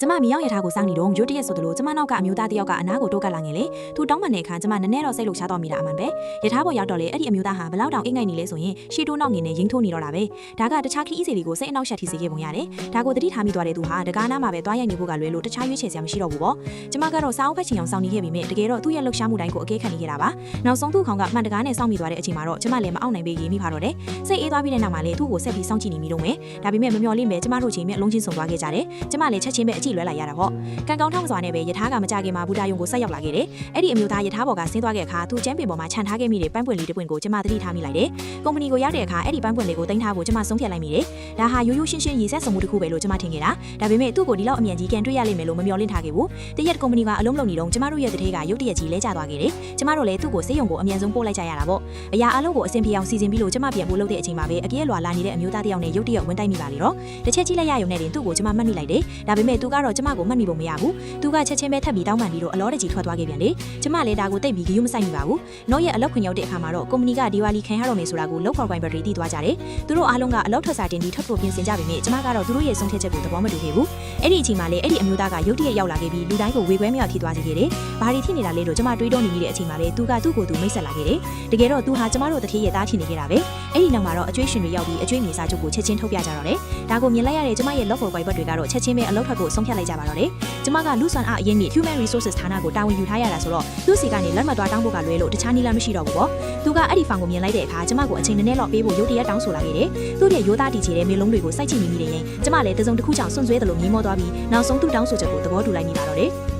ကျမမြောက်ရထားကိုစောင့်နေတော့ရုတ်တရက်ဆိုသလိုကျမနောက်ကအမျိုးသားတယောက်ကအနားကိုတိုးကပ်လာငယ်လေသူတောင်းပန်တဲ့အခါကျမနည်းနည်းတော့စိတ်လှုပ်ရှားတော့မိတာအမှန်ပဲရထားပေါ်ရောက်တော့လေအဲ့ဒီအမျိုးသားဟာဘလောက်တောင်အိတ်ငိုက်နေလဲဆိုရင်ရှီတိုးနောက်ငင်နဲ့ရင်ထိုးနေတော့တာပဲဒါကတခြားခီးအီးစီတွေကိုစိတ်အနှောက်ယှက်ထိစေခဲ့ပုံရတယ်ဒါကိုတတိထားမိသွားတဲ့သူဟာတကားနားမှာပဲသွားရိုက်နေဖို့ကလွဲလို့တခြားရွေးချယ်စရာမရှိတော့ဘူးပေါ့ကျမကတော့စာအုပ်ဖတ်ချင်အောင်စောင့်နေခဲ့ပြီးမြဲတကယ်တော့သူ့ရဲ့လှုပ်ရှားမှုတိုင်းကိုအကဲခတ်နေခဲ့တာပါနောက်ဆုံးသူ့ခေါင်းကမှန်တကားနဲ့စောင့်မိသွားတဲ့အချိန်မှာတော့ကျမလည်းမအောင်နိုင်ပေရေးမိပါတော့တယ်စိတ်အေးသွားပြီးတဲ့နောက်မှာလေသူ့ကိုဆက်ပြီးစောင့်ကြည့်နေမိတော့မယ်ဒါပေမဲ့မမျှော်လင့်ပဲကျမတို့ချိန်မြက်လုံးချင်းဆုံသွားခဲ့ကြတယ်ကျမလည်းချက်ချင်းပဲအကြည့်လွဲလာရတာပေါ့ကံကောင်းထောင်းစွာနဲ့ပဲရထားကမကြခင်မှာဘူတာယုံကိုဆက်ရောက်လာခဲ့တယ်အဲ့ဒီအမျိုးသားရထားပေါ်ကဆင်းသွားခဲ့အခါသူ့ကျန်းပင်ပေါ်မှာခြံထားခဲ့မိတဲ့ပန်းပွင့်လေးတစ်ပွင့်ကိုကျမသတိထားမိလိုက်တယ်ကုမ္ပဏီကိုရောက်တဲ့အခါအဲ့ဒီပန်းပွင့်လေးကိုတင်ထားဖို့ကျမဆုံးဖြတ်လိုက်မိတယ်ဒါဟာရိုးရိုးရှင်းရှင်းရည်ဆက်စုံမှုတစ်ခုပဲလို့ကျမထင်ခဲ့တာဒါပေမဲ့သူ့ကိုဒီလောက်အမြန်ကြီးကန်တွေ့ရလိမ့်မယ်လို့မမျှော်လင့်ထားခဲ့ဘူးတရက်ကုမ္ပဏီကအလုံးလုံးနေတော့ကျမတို့ရဲ့တထဲကရုတ်တရက်ကြီးလဲကျသွားခဲ့တယ်ကျမတို့လည်းသူ့ကိုစေးရုံကိုအမြန်ဆုံးပို့လိုက်ကြရတာပေါ့အရာအလုံးကိုအဆင်ပြေအောင်စီစဉ်ပြီးလို့ကျမပြန်ဖို့လုပ်တဲ့အချိန်မှာပဲအပြည့်လွာလာနေတဲ့အမျိုးသားတစ်ယောက်နဲ့ရုတ်တရက်ဝင်တိုက်မိပါလေတော့တစ်ချက်ကြည့်လိုက်ရရုံနဲ့တင်သူ့ကိုကျမမှတ်မိလိုက်တယ်ဒါပေမဲ့သူကတော့ကျမကိုမှတ်မိပုံမရဘူးသူကချက်ချင်းပဲထပ်ပြီးတောင်းပန်ပြီးတော့အလောတကြီးထွက်သွားခဲ့ပြန်လေကျမလည်းဒါကိုတိတ်ပြီးဂယုမဆိုင်မိပါဘူး။နောက်ရက်အလောက်ခွင့်ရောက်တဲ့အခါမှာတော့ကုမ္ပဏီကဒီဝါလီခံရတော့မယ်ဆိုတာကိုလောက်ဖော်ပိုင်ဘက်တွေသိသွားကြတယ်။သူတို့အားလုံးကအလောက်ထွက်စာတင်ပြီးထွက်ဖို့ပြင်ဆင်ကြပေမဲ့ကျမကတော့သူတို့ရဲ့ဆုံးဖြတ်ချက်ကိုသဘောမတူခဲ့ဘူး။အဲ့ဒီအချိန်မှာလည်းအဲ့ဒီအမျိုးသားကရုတ်တရက်ရောက်လာခဲ့ပြီးလူတိုင်းကိုဝေခွဲမြောက်ဖြစ်သွားစေခဲ့တယ်။ဘာတွေဖြစ်နေတာလဲလို့ကျမတွေးတောနေမိတဲ့အချိန်မှာလည်းသူကသူ့ကိုယ်သူမိတ်ဆက်လာခဲ့တယ်။တကယ်တော့သူဟာကျမတို့တတိယသားချင်နေခဲ့တာပဲ။အဲ့ဒီနောက်မှာတော့အကျွေးရှင်တွေရောက်ပြီးအကျွေးငွေစာချုပ်ကိုချက်ချင်းထုတ်ပြကြတော့တယ်။ဒါကိုမြင်လိုက်ရတဲ့ကျမရဲ့ log for ဘက်တွေကတော့ချက်ချင်းပဲအလောက်ထွက်ဖို့ဆုံးဖြတ်လိုက်ကြပါတော့တယ်။ကျမကလူ့စွမ်းအားအရင်းမြစ် human resources ဌာနကိုတာဝန်ယူထားရတာဆိုတော့သူ့စီကနေလက်မှတ်သွားတောင်းဖို့ကလွဲလို့တခြားနည်းလမ်းမရှိတော့ဘူးပေါ့သူကအဲ့ဒီဖောင်ကိုမြင်လိုက်တဲ့အခါကျမကိုအချိန်နည်းနည်းလောက်ပေးဖို့ရုတ်တရက်တောင်းဆိုလာခဲ့တယ်သူ့ရဲ့ရိုးသားတည်ချေတဲ့မေလုံးတွေကိုစိုက်ကြည့်မိမိတယ်ရင်ကျမလည်းတစုံတစ်ခုကြောင့်စွန့်စွဲသလိုမြင်မောသွားပြီးနောက်ဆုံးသူ့တောင်းဆိုချက်ကိုသဘောတူလိုက်မိပါတော့တယ်